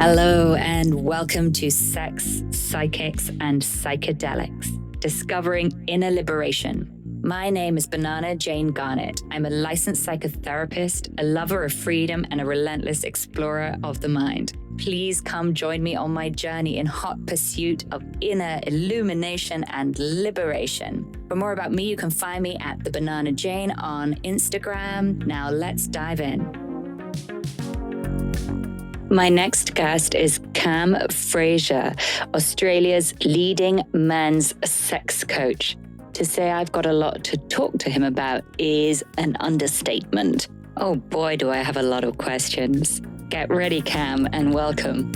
Hello and welcome to Sex, Psychics and Psychedelics, Discovering Inner Liberation. My name is Bananajane Garnett. I'm a licensed psychotherapist, a lover of freedom and a relentless explorer of the mind. Please come join me on my journey in hot pursuit of inner illumination and liberation. For more about me, you can find me at the Bananajane on Instagram. Now let's dive in. My next guest is Cam Fraser, Australia's leading men's sex coach. To say I've got a lot to talk to him about is an understatement. Oh boy, do I have a lot of questions. Get ready, Cam, and welcome.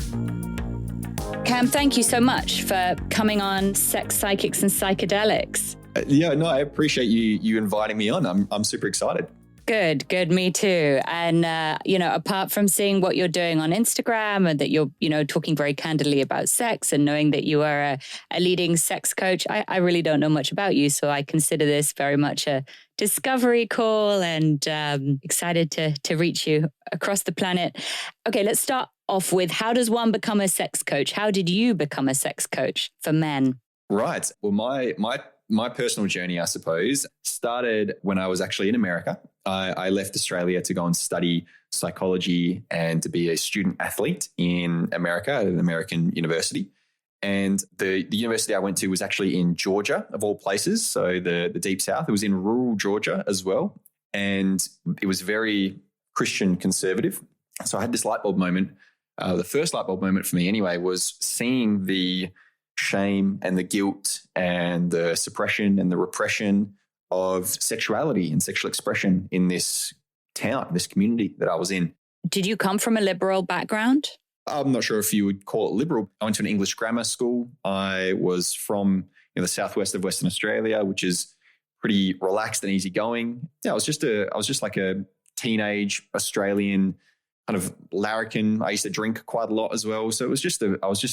Cam, thank you so much for coming on Sex, Psychics and Psychedelics. I appreciate you inviting me on. I'm super excited. Good. Me too. And, apart from seeing what you're doing on Instagram and that you're, talking very candidly about sex and knowing that you are a leading sex coach, I really don't know much about you. So I consider this very much a discovery call and excited to reach you across the planet. Okay, let's start off with, how does one become a sex coach? How did you become a sex coach for men? Right. Well, my personal journey, I suppose, started when I was actually in America. I left Australia to go and study psychology and to be a student athlete in America at an American university. And the university I went to was actually in Georgia, of all places, so the Deep South. It was in rural Georgia as well. And it was very Christian conservative. So I had this light bulb moment. The first light bulb moment for me anyway was seeing the shame and the guilt and the suppression and the repression of sexuality and sexual expression in this town, this community that I was in. Did you come from a liberal background? I'm not sure if you would call it liberal. I went to an English grammar school. I was from the southwest of Western Australia, which is pretty relaxed and easygoing. Yeah, I was just like a teenage Australian kind of larrikin. I used to drink quite a lot as well. So I was just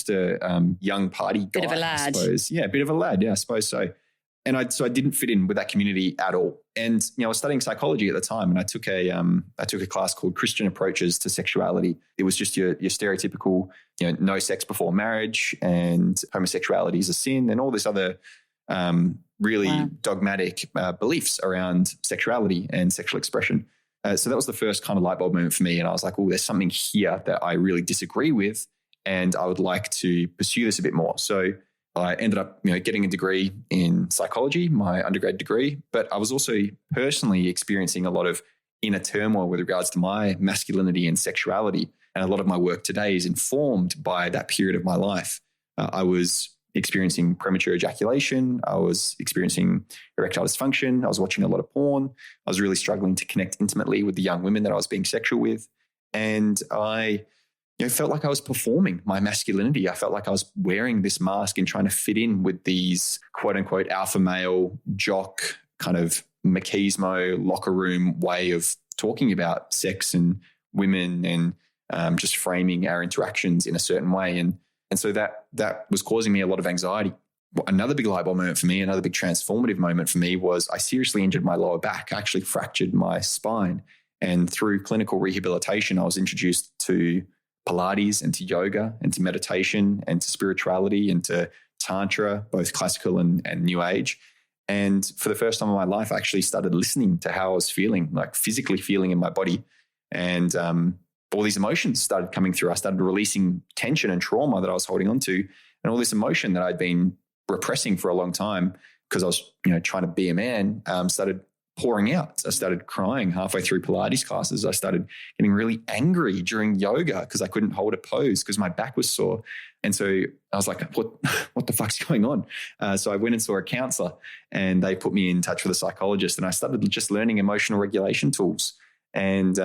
a young party guy, bit of a lad. I suppose. Yeah, a bit of a lad. Yeah, I suppose so. And I didn't fit in with that community at all. And I was studying psychology at the time, and I took a class called Christian Approaches to Sexuality. It was just your stereotypical, no sex before marriage, and homosexuality is a sin, and all this other really dogmatic beliefs around sexuality and sexual expression. So that was the first kind of light bulb moment for me. And I was like, oh, there's something here that I really disagree with, and I would like to pursue this a bit more. So I ended up, getting a degree in psychology, my undergrad degree, but I was also personally experiencing a lot of inner turmoil with regards to my masculinity and sexuality. And a lot of my work today is informed by that period of my life. I was experiencing premature ejaculation. I was experiencing erectile dysfunction. I was watching a lot of porn. I was really struggling to connect intimately with the young women that I was being sexual with. And I felt like I was performing my masculinity. I felt like I was wearing this mask and trying to fit in with these quote unquote alpha male jock kind of machismo locker room way of talking about sex and women and just framing our interactions in a certain way. And so that was causing me a lot of anxiety. Another big light bulb moment for me, another big transformative moment for me was I seriously injured my lower back. I actually fractured my spine. And through clinical rehabilitation, I was introduced to Pilates and to yoga and to meditation and to spirituality and to Tantra, both classical and New Age. And for the first time in my life, I actually started listening to how I was feeling, like physically feeling in my body. And all these emotions started coming through. I started releasing tension and trauma that I was holding on to, and all this emotion that I'd been repressing for a long time because I was, trying to be a man, started pouring out. I started crying halfway through Pilates classes. I started getting really angry during yoga because I couldn't hold a pose because my back was sore. And so I was like, what the fuck's going on? So I went and saw a counselor, and they put me in touch with a psychologist, and I started just learning emotional regulation tools. And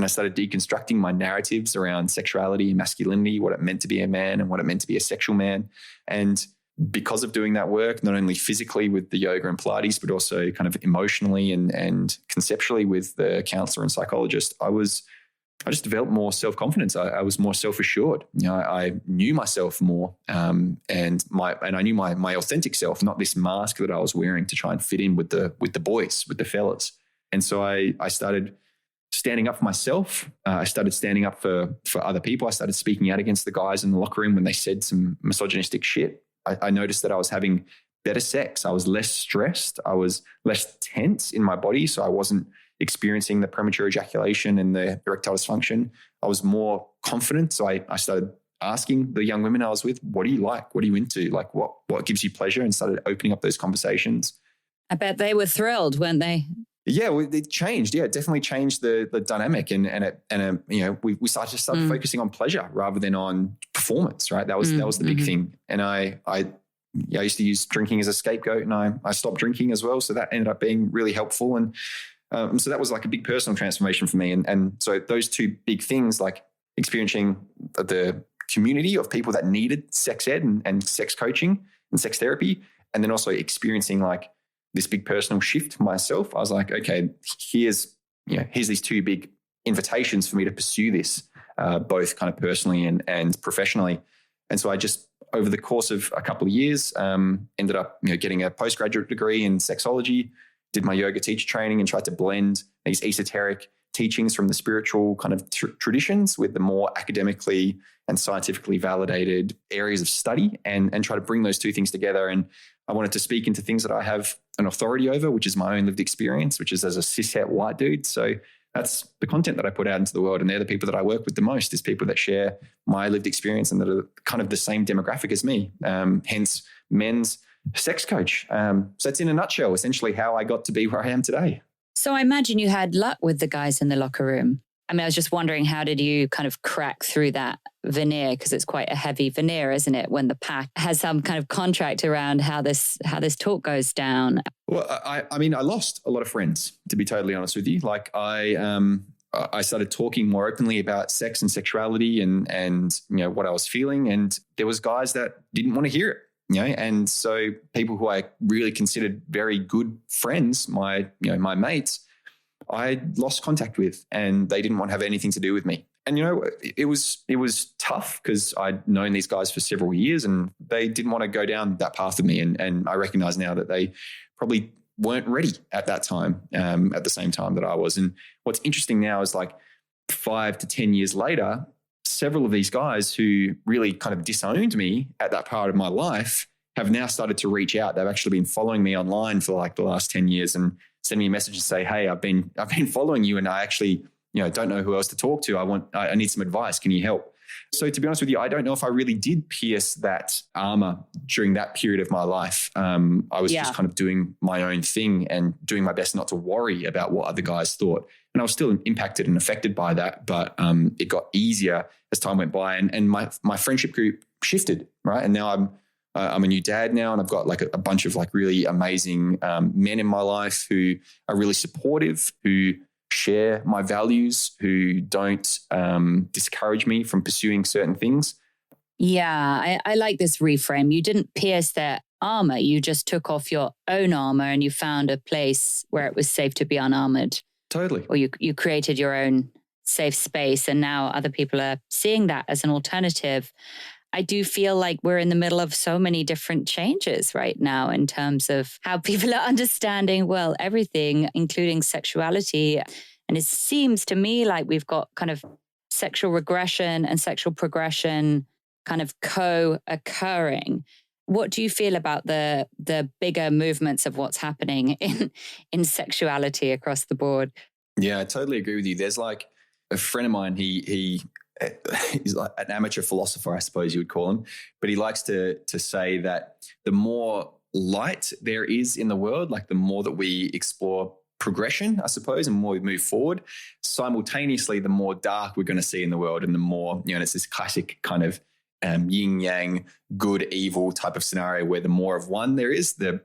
I started deconstructing my narratives around sexuality and masculinity, what it meant to be a man and what it meant to be a sexual man. And because of doing that work, not only physically with the yoga and Pilates, but also kind of emotionally and conceptually with the counselor and psychologist, I just developed more self-confidence. I was more self-assured. I knew myself more, and I knew my authentic self, not this mask that I was wearing to try and fit in with the boys, with the fellas. And so I started standing up for myself. I started standing up for other people. I started speaking out against the guys in the locker room when they said some misogynistic shit. I noticed that I was having better sex. I was less stressed. I was less tense in my body. So I wasn't experiencing the premature ejaculation and the erectile dysfunction. I was more confident. So I started asking the young women I was with, what do you like? What are you into? Like what gives you pleasure? And started opening up those conversations. I bet they were thrilled, weren't they? Yeah, it changed. Yeah, it definitely changed the dynamic, and we started focusing on pleasure rather than on performance. Right, that was the big thing. And I used to use drinking as a scapegoat, and I stopped drinking as well. So that ended up being really helpful, and so that was like a big personal transformation for me. And so those two big things, like experiencing the community of people that needed sex ed and sex coaching and sex therapy, and then also experiencing like this big personal shift myself. I was like, okay, here's these two big invitations for me to pursue this, both kind of personally and professionally. And so I just, over the course of a couple of years, ended up getting a postgraduate degree in sexology, did my yoga teacher training, and tried to blend these esoteric teachings from the spiritual kind of traditions with the more academically and scientifically validated areas of study, and try to bring those two things together. And I wanted to speak into things that I have an authority over, which is my own lived experience, which is as a cishet white dude. So that's the content that I put out into the world. And they're the people that I work with the most, is people that share my lived experience and that are kind of the same demographic as me. Hence men's sex coach. So that's in a nutshell, essentially how I got to be where I am today. So I imagine you had luck with the guys in the locker room. I mean, I was just wondering, how did you kind of crack through that veneer? Because it's quite a heavy veneer, isn't it? When the pack has some kind of contract around how this talk goes down. Well, I mean, I lost a lot of friends, to be totally honest with you. Like I started talking more openly about sex and sexuality and what I was feeling, and there was guys that didn't want to hear it. And so people who I really considered very good friends, my mates, I lost contact with, and they didn't want to have anything to do with me. And, it was tough because I'd known these guys for several years, and they didn't want to go down that path with me. And I recognize now that they probably weren't ready at that time, at the same time that I was. And what's interesting now is, like, 5 to 10 years later, several of these guys who really kind of disowned me at that part of my life have now started to reach out. They've actually been following me online for like the last 10 years and send me a message and say, hey, I've been following you, and I actually, don't know who else to talk to. I need some advice. Can you help? So to be honest with you, I don't know if I really did pierce that armor during that period of my life. I was just kind of doing my own thing and doing my best not to worry about what other guys thought. And I was still impacted and affected by that, but it got easier as time went by, and my friendship group shifted, right? And now I'm a new dad now, and I've got like a bunch of like really amazing men in my life who are really supportive, who share my values, who don't discourage me from pursuing certain things. Yeah, I like this reframe. You didn't pierce their armor. You just took off your own armor and you found a place where it was safe to be unarmored. Totally. Or you created your own safe space, and now other people are seeing that as an alternative. I do feel like we're in the middle of so many different changes right now in terms of how people are understanding, well, everything, including sexuality. And it seems to me like we've got kind of sexual regression and sexual progression kind of co-occurring. What do you feel about the bigger movements of what's happening in sexuality across the board? Yeah, I totally agree with you. There's like a friend of mine, he's like an amateur philosopher, I suppose you would call him, but he likes to say that the more light there is in the world, like the more that we explore progression, I suppose, and more we move forward, simultaneously, the more dark we're going to see in the world, and the more, it's this classic kind of yin yang, good, evil type of scenario where the more of one there is, the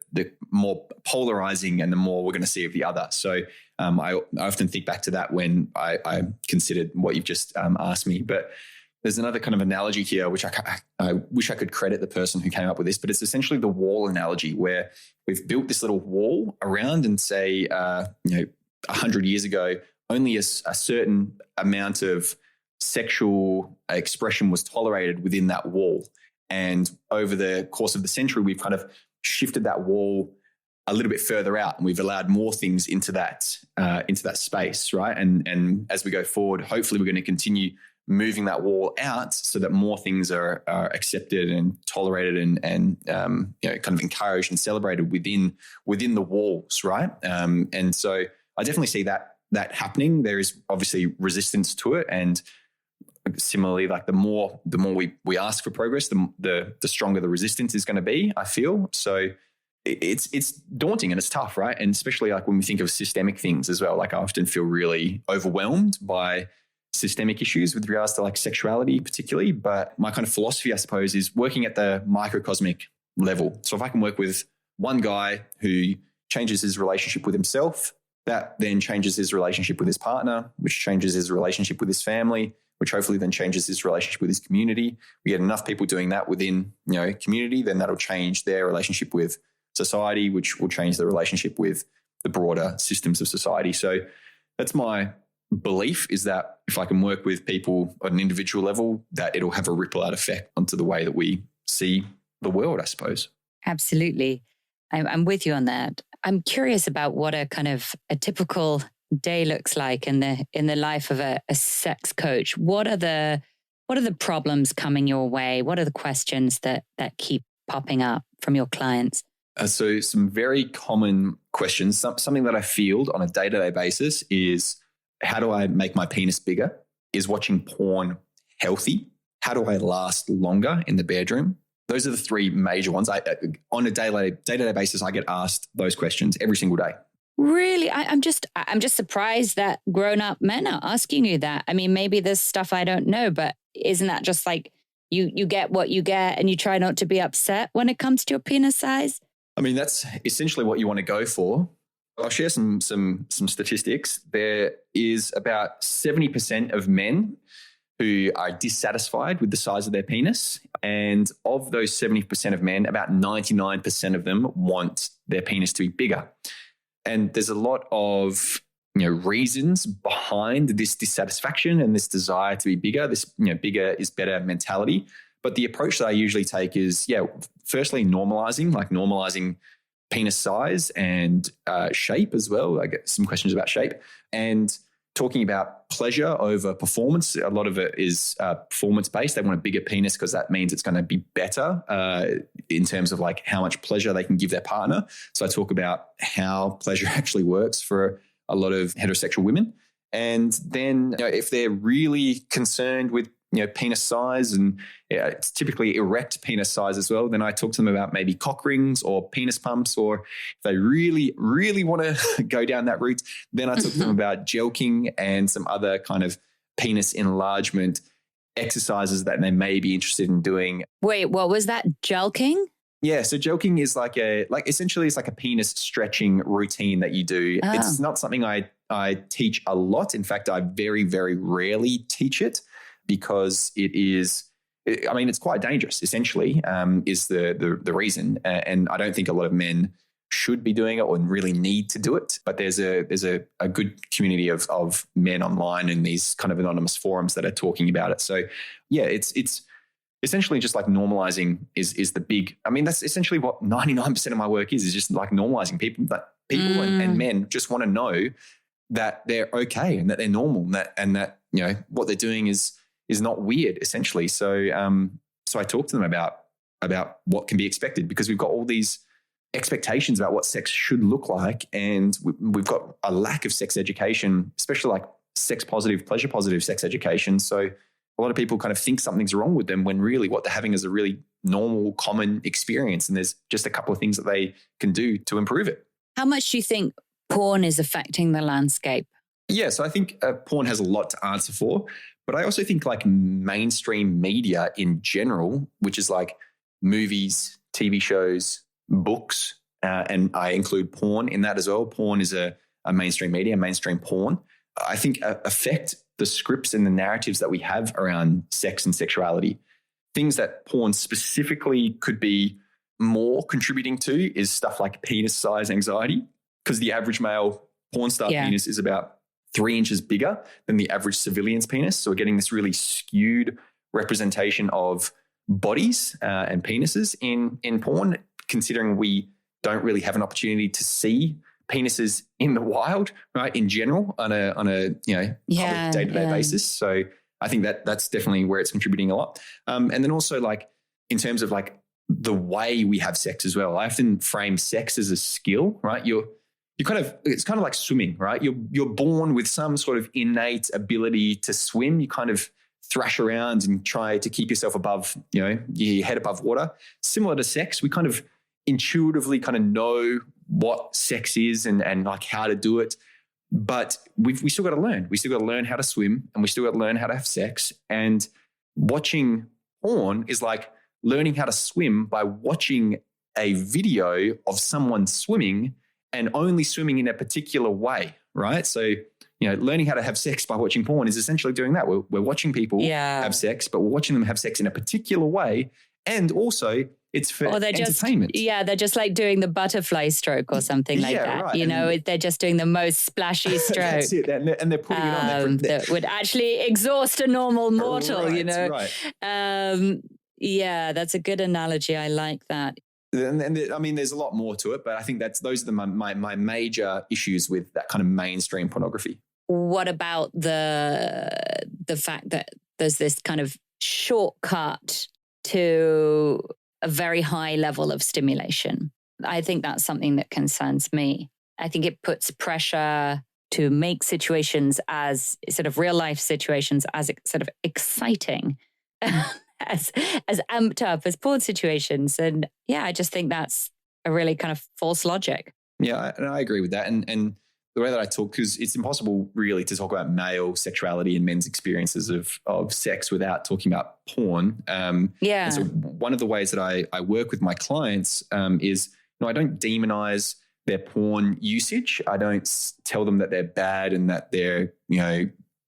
more polarizing and the more we're going to see of the other. So I often think back to that when I considered what you've just asked me. But there's another kind of analogy here, which I wish I could credit the person who came up with this, but it's essentially the wall analogy, where we've built this little wall around, and say, 100 years ago, only a certain amount of sexual expression was tolerated within that wall. And over the course of the century, we've kind of shifted that wall a little bit further out, and we've allowed more things into that space, right? And as we go forward, hopefully we're going to continue moving that wall out so that more things are accepted and tolerated and kind of encouraged and celebrated within the walls, right? And so I definitely see that happening. There is obviously resistance to it, and similarly, like the more we ask for progress, the stronger the resistance is going to be, I feel. So it's daunting and it's tough, right? And especially like when we think of systemic things as well, like I often feel really overwhelmed by systemic issues with regards to like sexuality particularly. But my kind of philosophy, I suppose, is working at the microcosmic level. So if I can work with one guy who changes his relationship with himself, that then changes his relationship with his partner, which changes his relationship with his family, which hopefully then changes his relationship with his community. We get enough people doing that within, community, then that'll change their relationship with society, which will change the relationship with the broader systems of society. So that's my belief, is that if I can work with people at an individual level, that it'll have a ripple out effect onto the way that we see the world, I suppose. Absolutely. I'm with you on that. I'm curious about what a typical day looks like in the life of a sex coach. What are the problems coming your way? What are the questions that keep popping up from your clients? So some very common questions, something that I field on a day-to-day basis is, how do I make my penis bigger? Is watching porn healthy? How do I last longer in the bedroom? Those are the three major ones. On a day-to-day basis, I get asked those questions every single day. Really? I'm just surprised that grown-up men are asking you that. I mean, maybe there's stuff I don't know, but isn't that just like you get what you get and you try not to be upset when it comes to your penis size? I mean, that's essentially what you want to go for. I'll share some statistics. There is about 70% of men who are dissatisfied with the size of their penis. And of those 70% of men, about 99% of them want their penis to be bigger. And there's a lot of reasons behind this dissatisfaction and this desire to be bigger, this bigger is better mentality. But the approach that I usually take is, firstly, normalizing penis size and shape as well. I get some questions about shape, and talking about pleasure over performance. A lot of it is performance-based. They want a bigger penis because that means it's going to be better in terms of like how much pleasure they can give their partner. So I talk about how pleasure actually works for a lot of heterosexual women. And then if they're really concerned with penis size, and it's typically erect penis size as well, then I talk to them about maybe cock rings or penis pumps, or if they really, really want to go down that route, then I talk to them about jelqing and some other kind of penis enlargement exercises that they may be interested in doing. Wait, what was that? Jelqing? Yeah, so jelqing is essentially it's like a penis stretching routine that you do. Oh. It's not something I teach a lot. In fact, I very, very rarely teach it, because it's quite dangerous, essentially, is the reason. And I don't think a lot of men should be doing it or really need to do it. But there's a good community of men online in these kind of anonymous forums that are talking about it. So yeah, it's essentially just like normalizing is the big, that's essentially what 99% of my work is just like normalizing people, that people and men just want to know that they're okay and that they're normal, and that what they're doing is not weird, essentially. So I talk to them about what can be expected, because we've got all these expectations about what sex should look like, and we've got a lack of sex education, especially like sex positive, pleasure positive sex education. So a lot of people kind of think something's wrong with them when really what they're having is a really normal, common experience, and there's just a couple of things that they can do to improve it. How much do you think porn is affecting the landscape? Yeah, so I think porn has a lot to answer for. But I also think like mainstream media in general, which is like movies, TV shows, books, and I include porn in that as well. Porn is a mainstream media, mainstream porn, I think affect the scripts and the narratives that we have around sex and sexuality. Things that porn specifically could be more contributing to is stuff like penis size anxiety, because the average male porn star penis is about 3 inches bigger than the average civilian's penis. So we're getting this really skewed representation of bodies and penises in porn, considering we don't really have an opportunity to see penises in the wild, right? In general, on a public day-to-day basis. So I think that's definitely where it's contributing a lot. And then also like in terms of like the way we have sex as well, I often frame sex as a skill, right? It's kind of like swimming, right? You're born with some sort of innate ability to swim. You kind of thrash around and try to keep yourself above, your head above water. Similar to sex, we kind of intuitively kind of know what sex is and like how to do it. But we still got to learn. We still got to learn how to swim, and we still got to learn how to have sex. And watching porn is like learning how to swim by watching a video of someone swimming and only swimming in a particular way, right? So, learning how to have sex by watching porn is essentially doing that. We're watching people have sex, but we're watching them have sex in a particular way. And also it's for entertainment. They're just like doing the butterfly stroke or something like that. Right. They're just doing the most splashy stroke. That's it. And they're putting it on. That would actually exhaust a normal mortal, Right. That's a good analogy. I like that. And I mean, there's a lot more to it, but I think those are my major issues with that kind of mainstream pornography. What about the fact that there's this kind of shortcut to a very high level of stimulation? I think that's something that concerns me. I think it puts pressure to make situations as sort of real life situations as sort of exciting as amped up as porn situations. And I just think that's a really kind of false logic. Yeah, and I agree with that. And the way that I talk, because it's impossible really to talk about male sexuality and men's experiences of sex without talking about porn. And so one of the ways that I work with my clients is, I don't demonize their porn usage. I don't tell them that they're bad and that they're,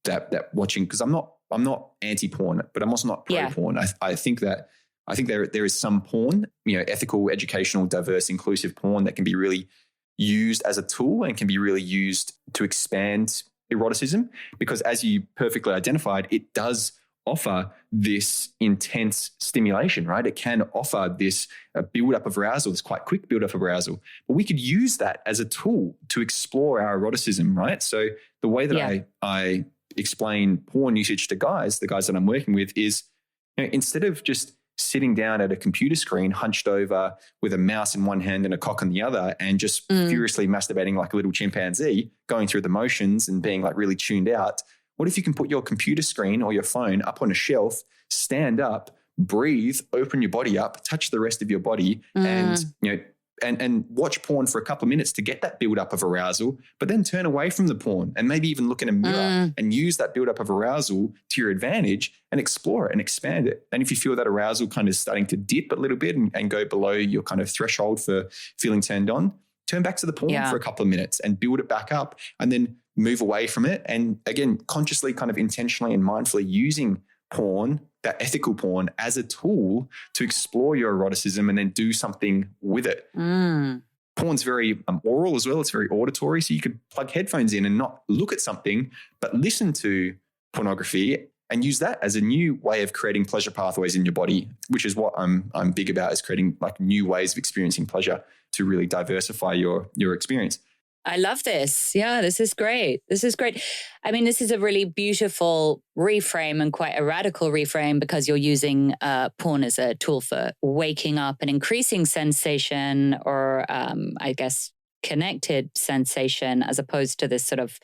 that watching, because I'm not anti-porn, but I'm also not pro-porn. I think there is some porn, ethical, educational, diverse, inclusive porn that can be really used as a tool and can be really used to expand eroticism, because as you perfectly identified, it does offer this intense stimulation, right? It can offer this build-up of arousal, this quite quick build-up of arousal. But we could use that as a tool to explore our eroticism, right? So the way that I explain porn usage to guys, the guys that I'm working with, is instead of just sitting down at a computer screen hunched over with a mouse in one hand and a cock in the other and just furiously masturbating like a little chimpanzee, going through the motions and being like really tuned out, what if you can put your computer screen or your phone up on a shelf, stand up, breathe, open your body up, touch the rest of your body and watch porn for a couple of minutes to get that build-up of arousal, but then turn away from the porn and maybe even look in a mirror and use that build-up of arousal to your advantage and explore it and expand it. And if you feel that arousal kind of starting to dip a little bit and go below your kind of threshold for feeling turned on, turn back to the porn for a couple of minutes and build it back up and then move away from it. And again, consciously kind of intentionally and mindfully using porn, that ethical porn, as a tool to explore your eroticism and then do something with it. Porn's very oral as well. It's very auditory. So you could plug headphones in and not look at something, but listen to pornography and use that as a new way of creating pleasure pathways in your body, which is what I'm big about, is creating like new ways of experiencing pleasure to really diversify your experience. I love this. Yeah, this is great. I mean, this is a really beautiful reframe and quite a radical reframe, because you're using porn as a tool for waking up and increasing sensation, or I guess connected sensation, as opposed to this sort of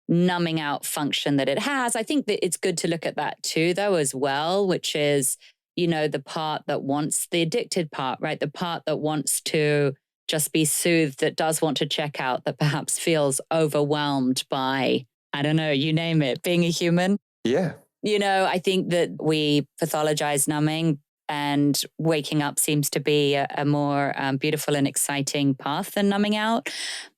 numbing out function that it has. I think that it's good to look at that too, though, as well, which is, the part that wants, the addicted part, right? The part that wants to just be soothed, that does want to check out, that perhaps feels overwhelmed by, I don't know, you name it, being a human. Yeah. I think that we pathologize numbing, and waking up seems to be a more beautiful and exciting path than numbing out.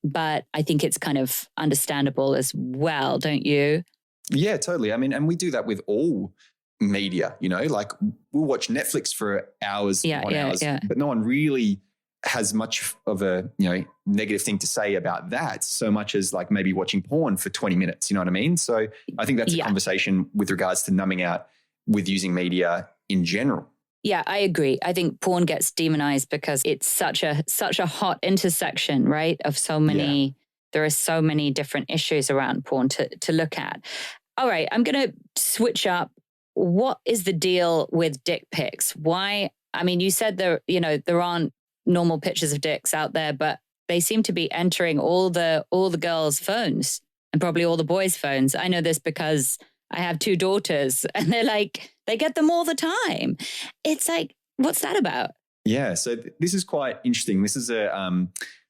But I think it's kind of understandable as well, don't you? Yeah, totally. I mean, and we do that with all media, like we'll watch Netflix for hours on hours, but no one really has much of a negative thing to say about that, so much as like maybe watching porn for 20 minutes, you know what I mean? So I think that's a conversation with regards to numbing out with using media in general. Yeah, I agree. I think porn gets demonized because it's such a hot intersection, right? Of so many, there are so many different issues around porn to look at. All right, I'm going to switch up. What is the deal with dick pics? Why? I mean, you said there aren't normal pictures of dicks out there, but they seem to be entering all the girls' phones and probably all the boys' phones. I know this because I have 2 daughters, and they get them all the time. It's like, what's that about? Yeah, so this is quite interesting. This is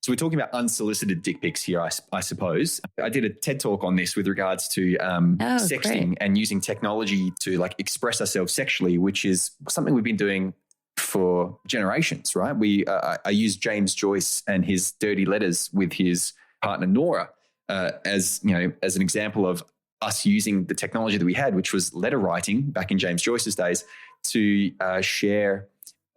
so we're talking about unsolicited dick pics here, I suppose. I did a TED talk on this with regards to sexting great. and using technology to like express ourselves sexually, which is something we've been doing for generations, right? I used James Joyce and his dirty letters with his partner Nora as an example of us using the technology that we had, which was letter writing back in James Joyce's days, to share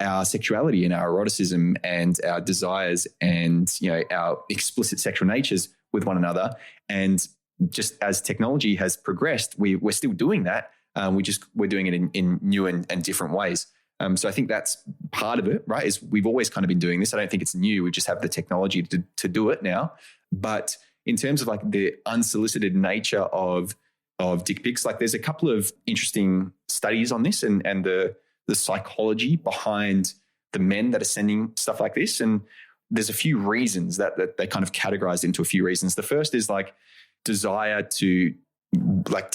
our sexuality and our eroticism and our desires and our explicit sexual natures with one another. And just as technology has progressed, we're still doing that. We're doing it in new and different ways. So I think that's part of it, right? Is we've always kind of been doing this. I don't think it's new. We just have the technology to do it now. But in terms of like the unsolicited nature of dick pics, like there's a couple of interesting studies on this and the psychology behind the men that are sending stuff like this. And there's a few reasons that they kind of categorized into a few reasons. The first is like desire to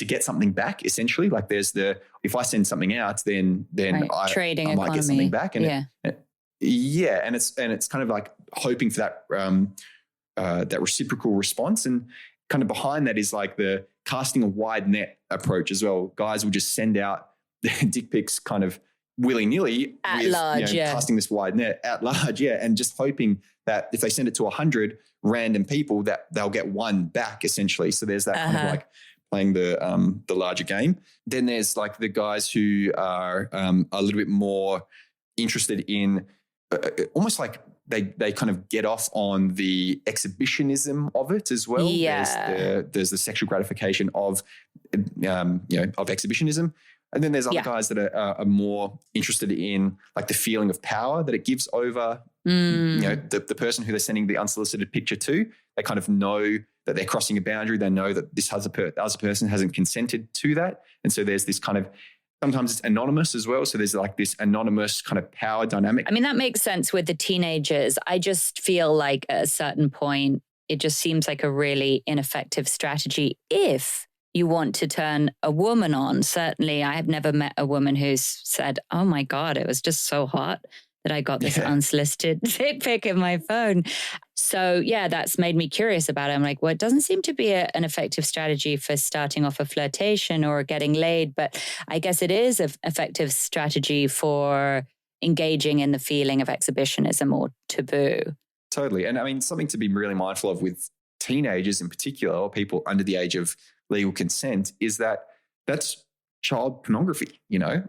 get something back, essentially. Like there's if I send something out, then right. I might get something back. And and it's kind of like hoping for that reciprocal response. And kind of behind that is like the casting a wide net approach as well. Guys will just send out their dick pics kind of willy-nilly at large, casting this wide net at large, and just hoping that if they send it to 100 random people, that they'll get one back, essentially. So there's that kind of like playing the larger game. Then there's like the guys who are a little bit more interested in almost like they kind of get off on the exhibitionism of it as well. Yeah. There's the sexual gratification of exhibitionism. And then there's other guys that are more interested in like the feeling of power that it gives over the person who they're sending the unsolicited picture to. They kind of know that they're crossing a boundary. They know that this other person hasn't consented to that. And so there's this kind of, sometimes it's anonymous as well. So there's like this anonymous kind of power dynamic. I mean, that makes sense with the teenagers. I just feel like at a certain point, it just seems like a really ineffective strategy if you want to turn a woman on. Certainly, I have never met a woman who's said, oh my God, it was just so hot that I got this unsolicited dick pic in my phone. So yeah, that's made me curious about it. I'm like, well, it doesn't seem to be an effective strategy for starting off a flirtation or getting laid, but I guess it is an effective strategy for engaging in the feeling of exhibitionism or taboo. Totally. And I mean, something to be really mindful of with teenagers in particular, or people under the age of legal consent, is that that's child pornography.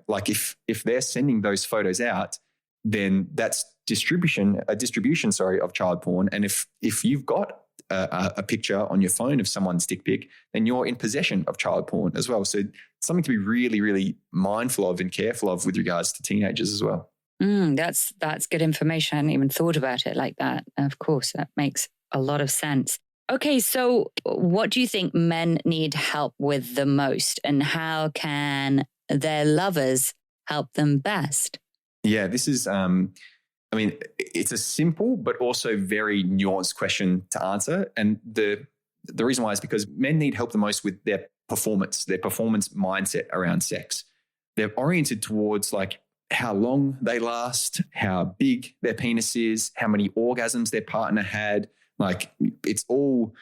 Like if they're sending those photos out, then that's distribution of child porn. And if you've got a picture on your phone of someone's dick pic, then you're in possession of child porn as well. So something to be really, really mindful of and careful of with regards to teenagers as well. That's good information. I hadn't even thought about it like that. Of course, that makes a lot of sense. Okay, so what do you think men need help with the most, and how can their lovers help them best? Yeah, this is, it's a simple but also very nuanced question to answer. And the reason why is because men need help the most with their performance mindset around sex. They're oriented towards like how long they last, how big their penis is, how many orgasms their partner had. Like it's all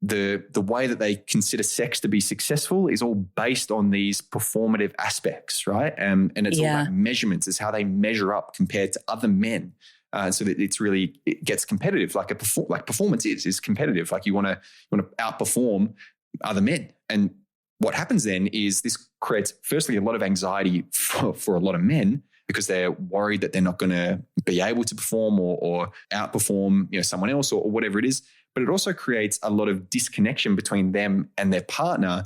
the way that they consider sex to be successful is all based on these performative aspects, right? And it's all about measurements. It's how they measure up compared to other men. So that it gets competitive. Like performance is competitive. Like you want to outperform other men. And what happens then is this creates firstly a lot of anxiety for a lot of men, because they're worried that they're not going to be able to perform or outperform someone else or whatever it is. But it also creates a lot of disconnection between them and their partner.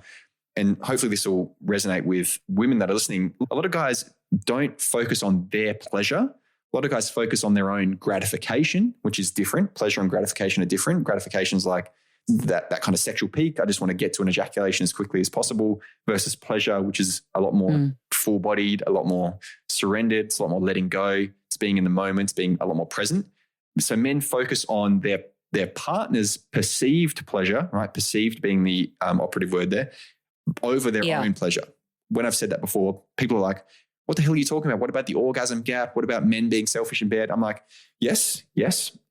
And hopefully this will resonate with women that are listening. A lot of guys don't focus on their pleasure. A lot of guys focus on their own gratification, which is different. Pleasure and gratification are different. Gratification is like that kind of sexual peak. I just want to get to an ejaculation as quickly as possible, versus pleasure, which is a lot more full-bodied, a lot more surrendered. It's a lot more letting go. It's being in the moment, it's being a lot more present. So men focus on their partner's perceived pleasure, right? Perceived being the operative word there, over their own pleasure. When I've said that before, people are like, what the hell are you talking about? What about the orgasm gap? What about men being selfish in bed? I'm like, yes.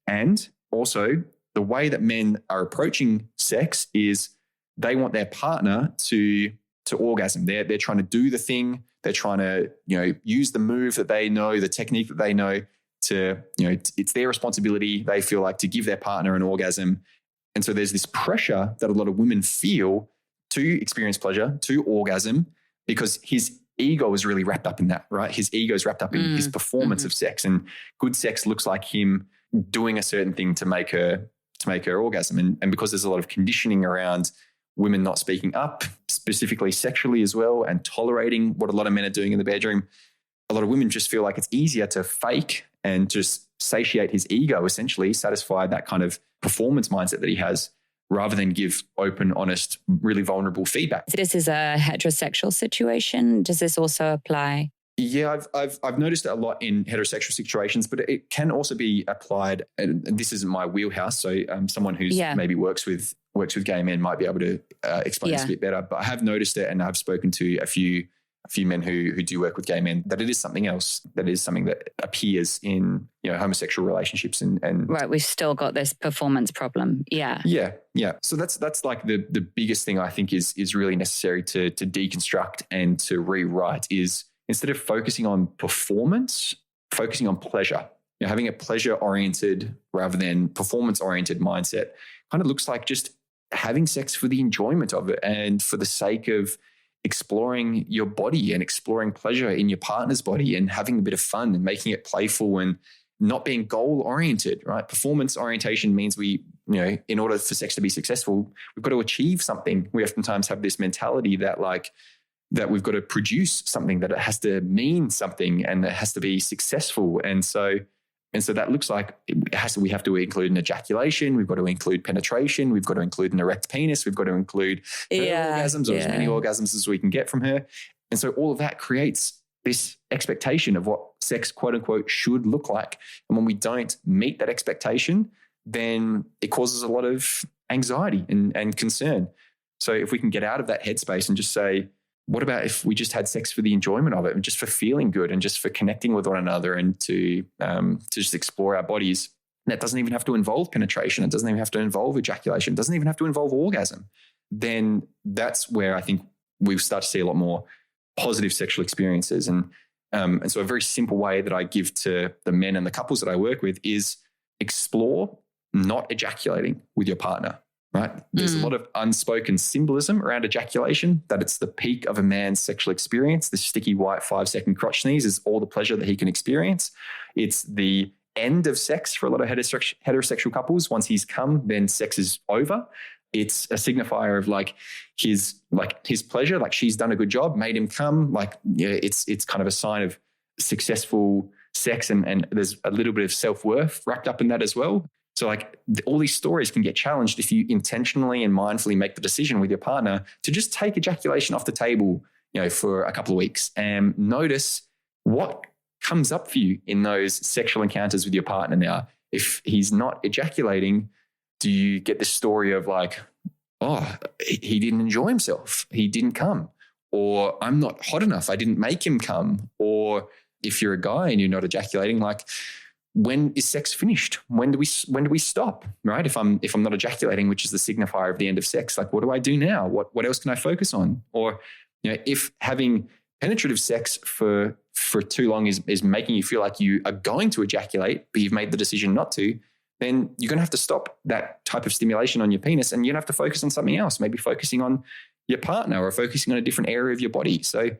And also the way that men are approaching sex is they want their partner to orgasm. They're trying to do the thing. They're trying to, use the move that they know, the technique that they know to, it's their responsibility. They feel like to give their partner an orgasm. And so there's this pressure that a lot of women feel to experience pleasure, to orgasm, because his ego is really wrapped up in that, right? His ego is wrapped up in his performance of sex, and good sex looks like him doing a certain thing to make her orgasm. And because there's a lot of conditioning around women not speaking up, specifically sexually as well, and tolerating what a lot of men are doing in the bedroom, a lot of women just feel like it's easier to fake and just satiate his ego, essentially satisfy that kind of performance mindset that he has, rather than give open, honest, really vulnerable feedback. So this is a heterosexual situation. Does this also apply? Yeah, I've noticed it a lot in heterosexual situations, but it can also be applied. And this isn't my wheelhouse, so someone who's maybe works with gay men might be able to explain this a bit better. But I have noticed it, and I've spoken to a few men who do work with gay men, that it is something else. That is something that appears in homosexual relationships and right. We've still got this performance problem. Yeah. So that's like the biggest thing I think is really necessary to deconstruct and to rewrite is, instead of focusing on performance, focusing on pleasure. Having a pleasure-oriented rather than performance-oriented mindset kind of looks like just having sex for the enjoyment of it and for the sake of exploring your body and exploring pleasure in your partner's body and having a bit of fun and making it playful and not being goal-oriented, right? Performance orientation means we, in order for sex to be successful, we've got to achieve something. We oftentimes have this mentality that we've got to produce something, that it has to mean something and it has to be successful. And so that looks like we have to include an ejaculation. We've got to include penetration. We've got to include an erect penis. We've got to include orgasms or as many orgasms as we can get from her. And so all of that creates this expectation of what sex, quote unquote, should look like. And when we don't meet that expectation, then it causes a lot of anxiety and concern. So if we can get out of that headspace and just say, what about if we just had sex for the enjoyment of it and just for feeling good and just for connecting with one another and to just explore our bodies? That doesn't even have to involve penetration. It doesn't even have to involve ejaculation. It doesn't even have to involve orgasm. Then that's where I think we start to see a lot more positive sexual experiences. And so a very simple way that I give to the men and the couples that I work with is explore not ejaculating with your partner. Right? There's a lot of unspoken symbolism around ejaculation, that it's the peak of a man's sexual experience. The sticky white 5-second crotch sneeze is all the pleasure that he can experience. It's the end of sex for a lot of heterosexual couples. Once he's come, then sex is over. It's a signifier of his pleasure, like she's done a good job, made him come. It's kind of a sign of successful sex, and there's a little bit of self-worth wrapped up in that as well. So all these stories can get challenged if you intentionally and mindfully make the decision with your partner to just take ejaculation off the table, for a couple of weeks, and notice what comes up for you in those sexual encounters with your partner. Now, if he's not ejaculating, do you get this story of he didn't enjoy himself, he didn't come, or I'm not hot enough, I didn't make him come? Or if you're a guy and you're not ejaculating, when is sex finished? When do we stop? Right? If I'm not ejaculating, which is the signifier of the end of sex, what do I do now? What else can I focus on? Or if having penetrative sex for too long is making you feel like you are going to ejaculate, but you've made the decision not to, then you're going to have to stop that type of stimulation on your penis, and you're going to have to focus on something else, maybe focusing on your partner or focusing on a different area of your body. So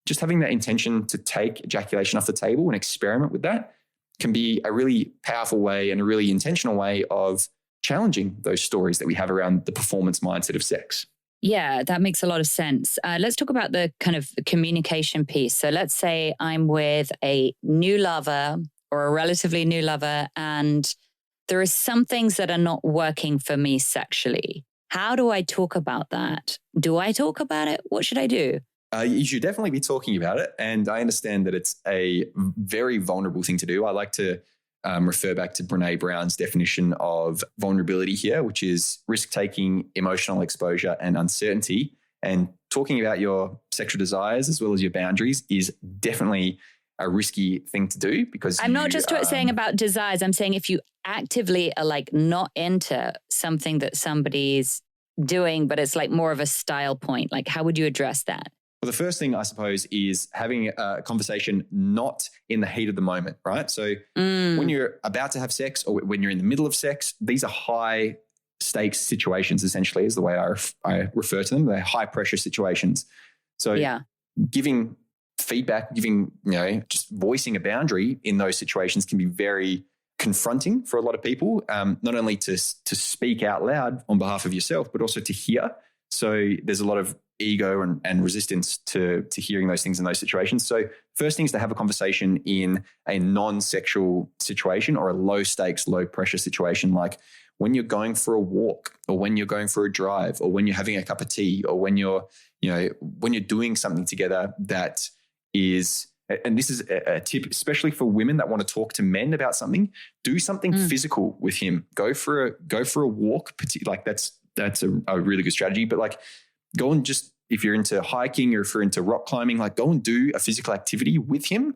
just having that intention to take ejaculation off the table and experiment with that can be a really powerful way and a really intentional way of challenging those stories that we have around the performance mindset of sex. Yeah, that makes a lot of sense. Let's talk about the kind of communication piece. So let's say I'm with a new lover or a relatively new lover, and there are some things that are not working for me sexually. How do I talk about that? Do I talk about it? What should I do? You should definitely be talking about it. And I understand that it's a very vulnerable thing to do. I like to refer back to Brene Brown's definition of vulnerability here, which is risk-taking, emotional exposure, and uncertainty. And talking about your sexual desires as well as your boundaries is definitely a risky thing to do, because I'm not just saying about desires. I'm saying if you actively are like not into something that somebody's doing, but it's like more of a style point, like how would you address that? Well, the first thing I suppose is having a conversation not in the heat of the moment, right? So when you're about to have sex or when you're in the middle of sex, these are high stakes situations, essentially, is the way I refer to them. They're high pressure situations. So giving feedback, just voicing a boundary in those situations can be very confronting for a lot of people, not only to speak out loud on behalf of yourself, but also to hear. So there's a lot of ego and resistance to hearing those things in those situations. So first thing is to have a conversation in a non-sexual situation or a low stakes, low pressure situation, like when you're going for a walk or when you're going for a drive or when you're having a cup of tea or when you're doing something together that is, and this is a tip, especially for women that want to talk to men about something, do something physical with him. Go for a walk. Like that's a really good strategy, but like, go and just, if you're into hiking or if you're into rock climbing, like go and do a physical activity with him,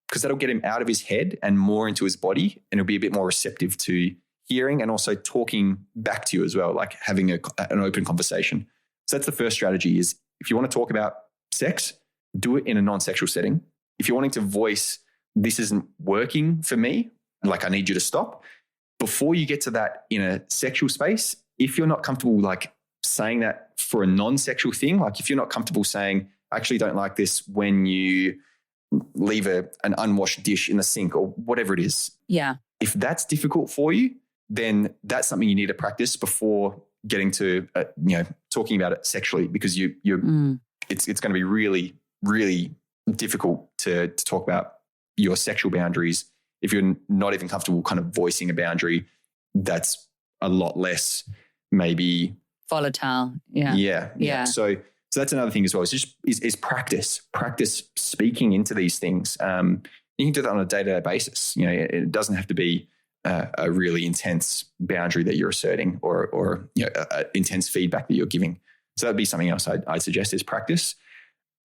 because that'll get him out of his head and more into his body, and he'll be a bit more receptive to hearing and also talking back to you as well, like having an open conversation. So that's the first strategy, is if you want to talk about sex, do it in a non-sexual setting. If you're wanting to voice, this isn't working for me, like I need you to stop, before you get to that in a sexual space, if you're not comfortable like saying that for a non-sexual thing, like if you're not comfortable saying, I actually don't like this when you leave an unwashed dish in the sink or whatever it is. Yeah. If that's difficult for you, then that's something you need to practice before getting to, talking about it sexually, because it's going to be really, really difficult to talk about your sexual boundaries if you're not even comfortable kind of voicing a boundary. That's a lot less maybe volatile. Yeah. So that's another thing as well. It's just practice speaking into these things. You can do that on a day-to-day basis. It doesn't have to be a really intense boundary that you're asserting or intense feedback that you're giving. So that'd be something else I'd suggest, is practice.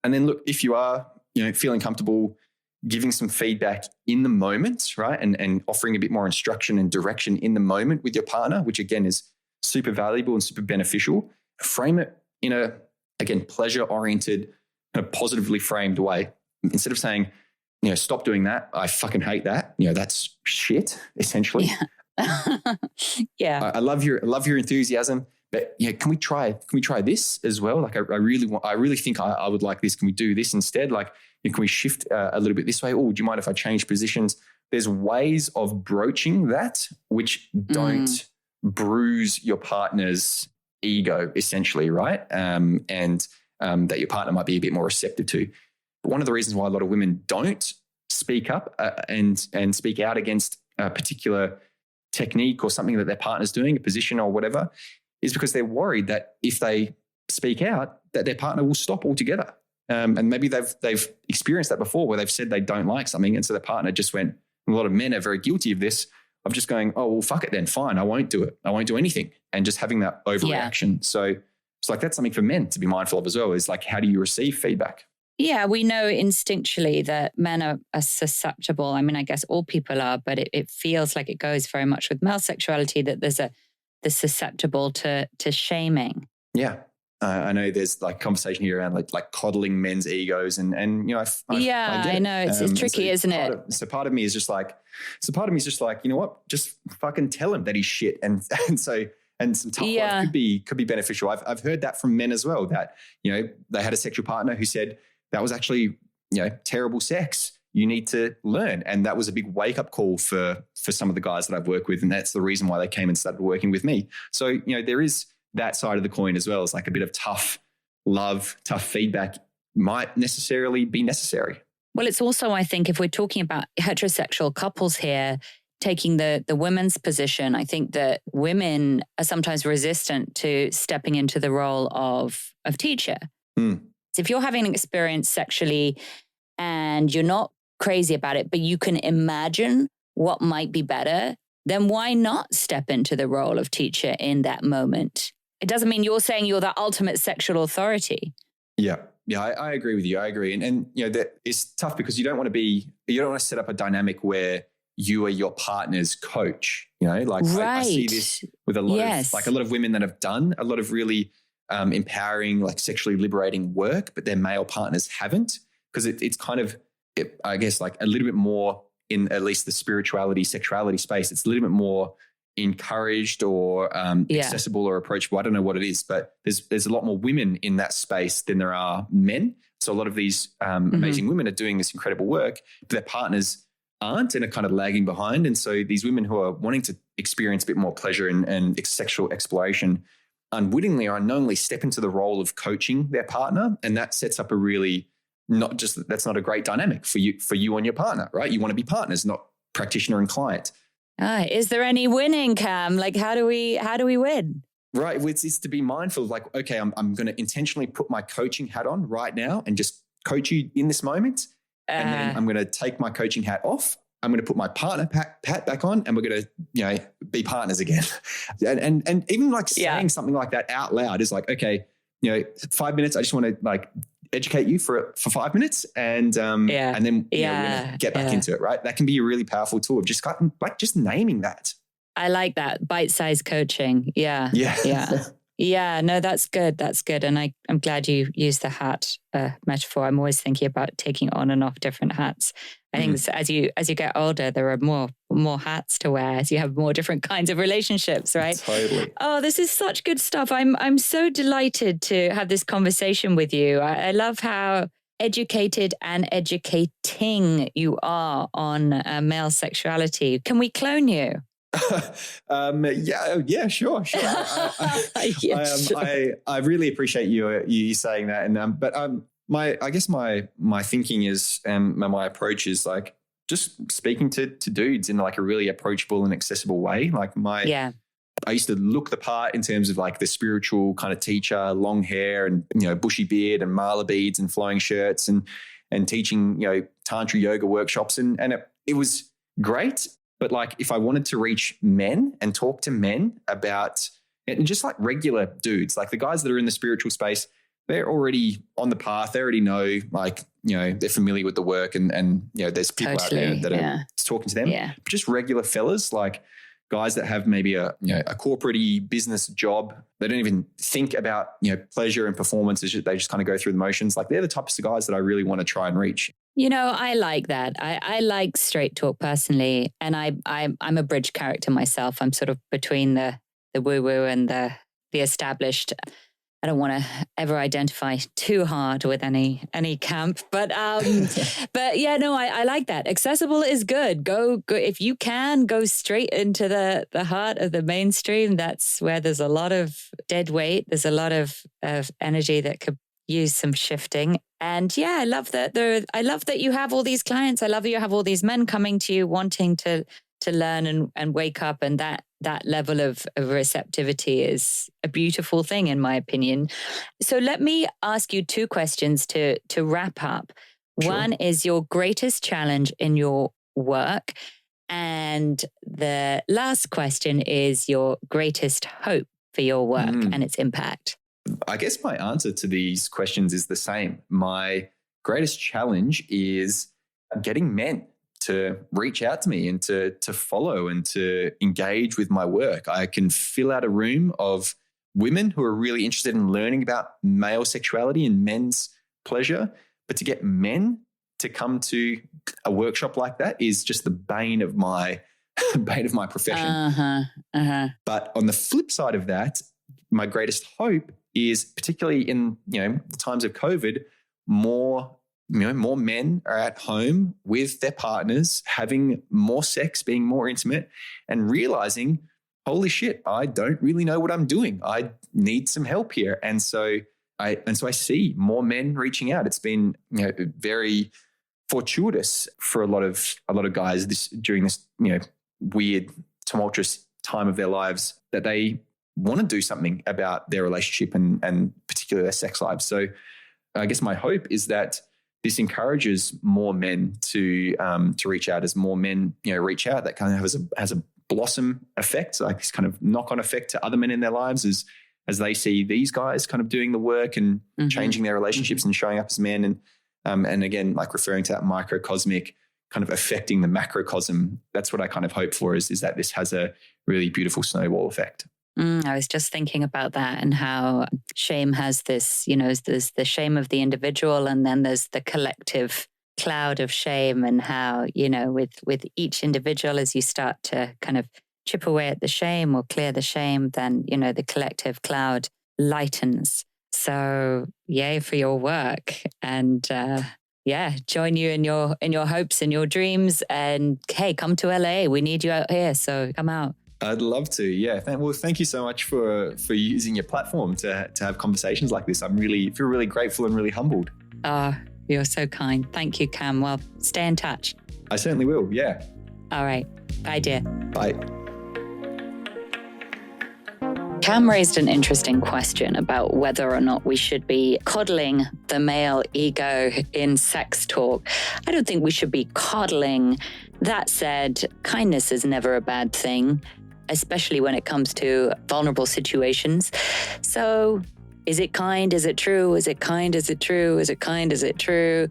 And then look, if you are, feeling comfortable giving some feedback in the moment, right? And offering a bit more instruction and direction in the moment with your partner, which again is super valuable and super beneficial. Frame it in a, again, pleasure-oriented, kind of positively framed way. Instead of saying, stop doing that, I fucking hate that. That's shit, essentially. Yeah. I love your enthusiasm, but can we try this as well? Like I really think I would like this. Can we do this instead? Like, can we shift a little bit this way? Oh, do you mind if I change positions? There's ways of broaching that which don't bruise your partner's ego, essentially, right? And that your partner might be a bit more receptive to. But one of the reasons why a lot of women don't speak up and speak out against a particular technique or something that their partner's doing, a position or whatever, is because they're worried that if they speak out, that their partner will stop altogether. And maybe they've experienced that before, where they've said they don't like something, and so their partner just went. And a lot of men are very guilty of this, of just going, oh, well, fuck it then, fine, I won't do it. I won't do anything. And just having that overreaction. Yeah. So it's like, that's something for men to be mindful of as well, is like, how do you receive feedback? Yeah, we know instinctually that men are susceptible. I mean, I guess all people are, but it feels like it goes very much with male sexuality, that they're susceptible to shaming. Yeah. I know there's like conversation here around like coddling men's egos and I know it's tricky, isn't it? So part of me is just like, you know what, just fucking tell him that he's shit. And some tough love could be beneficial. I've heard that from men as well, that, they had a sexual partner who said that was actually, terrible sex. You need to learn. And that was a big wake up call for some of the guys that I've worked with. And that's the reason why they came and started working with me. So, there is that side of the coin as well. It's like a bit of tough love, tough feedback might necessarily be necessary. Well, it's also, I think, if we're talking about heterosexual couples here, taking the women's position, I think that women are sometimes resistant to stepping into the role of teacher. So if you're having an experience sexually and you're not crazy about it, but you can imagine what might be better, then why not step into the role of teacher in that moment? It doesn't mean you're saying you're the ultimate sexual authority. Yeah. Yeah, I agree with you. I agree. And you know, that it's tough because you don't want to set up a dynamic where you are your partner's coach. You know, like I see this with a lot of women that have done a lot of really empowering, like sexually liberating work, but their male partners haven't, because it's kind of, I guess, like a little bit more in at least the spirituality, sexuality space. It's a little bit more encouraged or accessible or approachable. I don't know what it is, but there's a lot more women in that space than there are men. So a lot of these amazing women are doing this incredible work, but their partners aren't and are kind of lagging behind. And so these women who are wanting to experience a bit more pleasure and sexual exploration unwittingly or unknowingly step into the role of coaching their partner. And that sets up a really that's not a great dynamic for you and your partner, right? You want to be partners, not practitioner and client. Is there any winning, Cam? Like, how do we win? Right. It's to be mindful of like, okay, I'm going to intentionally put my coaching hat on right now and just coach you in this moment. And then I'm going to take my coaching hat off. I'm going to put my partner hat back on, and we're going to, be partners again. and even like saying something like that out loud is like, okay, 5 minutes. I just want to like educate you for 5 minutes, and then we're going to get back into it. Right. That can be a really powerful tool of just naming that. I like that bite-sized coaching. Yeah. Yeah, no, that's good. That's good. And I'm glad you used the hat metaphor. I'm always thinking about taking on and off different hats. I think as you get older, there are more hats to wear as you have more different kinds of relationships, right? Totally. Oh, this is such good stuff. I'm so delighted to have this conversation with you. I love how educated and educating you are on male sexuality. Can we clone you? Sure. I really appreciate you saying that, and but my thinking is, my approach is like just speaking to dudes in like a really approachable and accessible way. Like I used to look the part in terms of like the spiritual kind of teacher, long hair and bushy beard and mala beads and flowing shirts and teaching tantra yoga workshops, and it was great. But like if I wanted to reach men and talk to men about, and just like regular dudes, like the guys that are in the spiritual space, they're already on the path. They already know, like, they're familiar with the work and there's people out there that are talking to them. Yeah. But just regular fellas, like guys that have maybe a corporate-y business job. They don't even think about, pleasure and performance. They just kind of go through the motions. Like they're the types of guys that I really want to try and reach. I like that. I like straight talk personally, and I'm a bridge character myself. I'm sort of between the woo-woo and the established. I don't want to ever identify too hard with any camp, but I like that. Accessible is good. Go if you can go straight into the heart of the mainstream. That's where there's a lot of dead weight. There's a lot of energy that could use some shifting. And I love that you have all these clients. I love that you have all these men coming to you wanting to learn and wake up, and that level of receptivity is a beautiful thing in my opinion. So let me ask you two questions to wrap up. Sure. One is your greatest challenge in your work, and the last question is your greatest hope for your work and its impact. I guess my answer to these questions is the same. My greatest challenge is getting men to reach out to me and to follow and to engage with my work. I can fill out a room of women who are really interested in learning about male sexuality and men's pleasure, but to get men to come to a workshop like that is just the bane of my profession. But on the flip side of that, my greatest hope is, particularly in the times of COVID, more men are at home with their partners, having more sex, being more intimate, and realizing, holy shit, I don't really know what I'm doing. I need some help here. And so I see more men reaching out. It's been, very fortuitous for a lot of guys during this, weird, tumultuous time of their lives, that they want to do something about their relationship and particularly their sex lives. So I guess my hope is that this encourages more men to reach out. As more men, reach out, that kind of has a blossom effect, like this kind of knock-on effect to other men in their lives as they see these guys kind of doing the work and changing their relationships and showing up as men. And again, like referring to that microcosmic kind of affecting the macrocosm. That's what I kind of hope for is that this has a really beautiful snowball effect. I was just thinking about that and how shame has this, there's the shame of the individual and then there's the collective cloud of shame, and how, with each individual, as you start to kind of chip away at the shame or clear the shame, then, the collective cloud lightens. So yay for your work, and join you in your hopes and your dreams, and hey, come to LA. We need you out here. So come out. I'd love to. Yeah. Thank you so much for using your platform to have conversations like this. I feel really grateful and really humbled. You're so kind. Thank you, Cam. Well, stay in touch. I certainly will. Yeah. All right. Bye, dear. Bye. Cam raised an interesting question about whether or not we should be coddling the male ego in sex talk. I don't think we should be coddling. That said, kindness is never a bad thing, especially when it comes to vulnerable situations. So, is it kind? Is it true? Is it kind? Is it true? Is it kind? Is it true?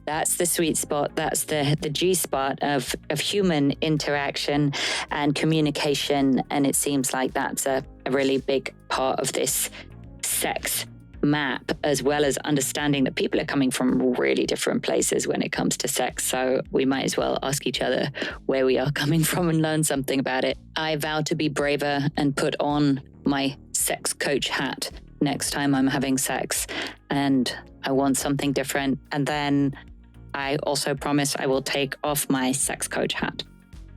That's the sweet spot. That's the G spot of human interaction and communication. And it seems like that's a really big part of this sex map, as well as understanding that people are coming from really different places when it comes to sex. So we might as well ask each other where we are coming from and learn something about it. I vow to be braver and put on my sex coach hat next time I'm having sex, and I want something different. And then I also promise I will take off my sex coach hat.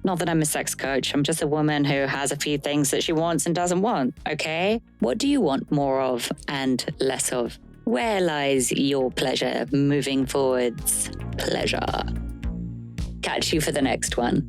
Not that I'm a sex coach. I'm just a woman who has a few things that she wants and doesn't want, okay? What do you want more of and less of? Where lies your pleasure moving forwards? Pleasure. Catch you for the next one.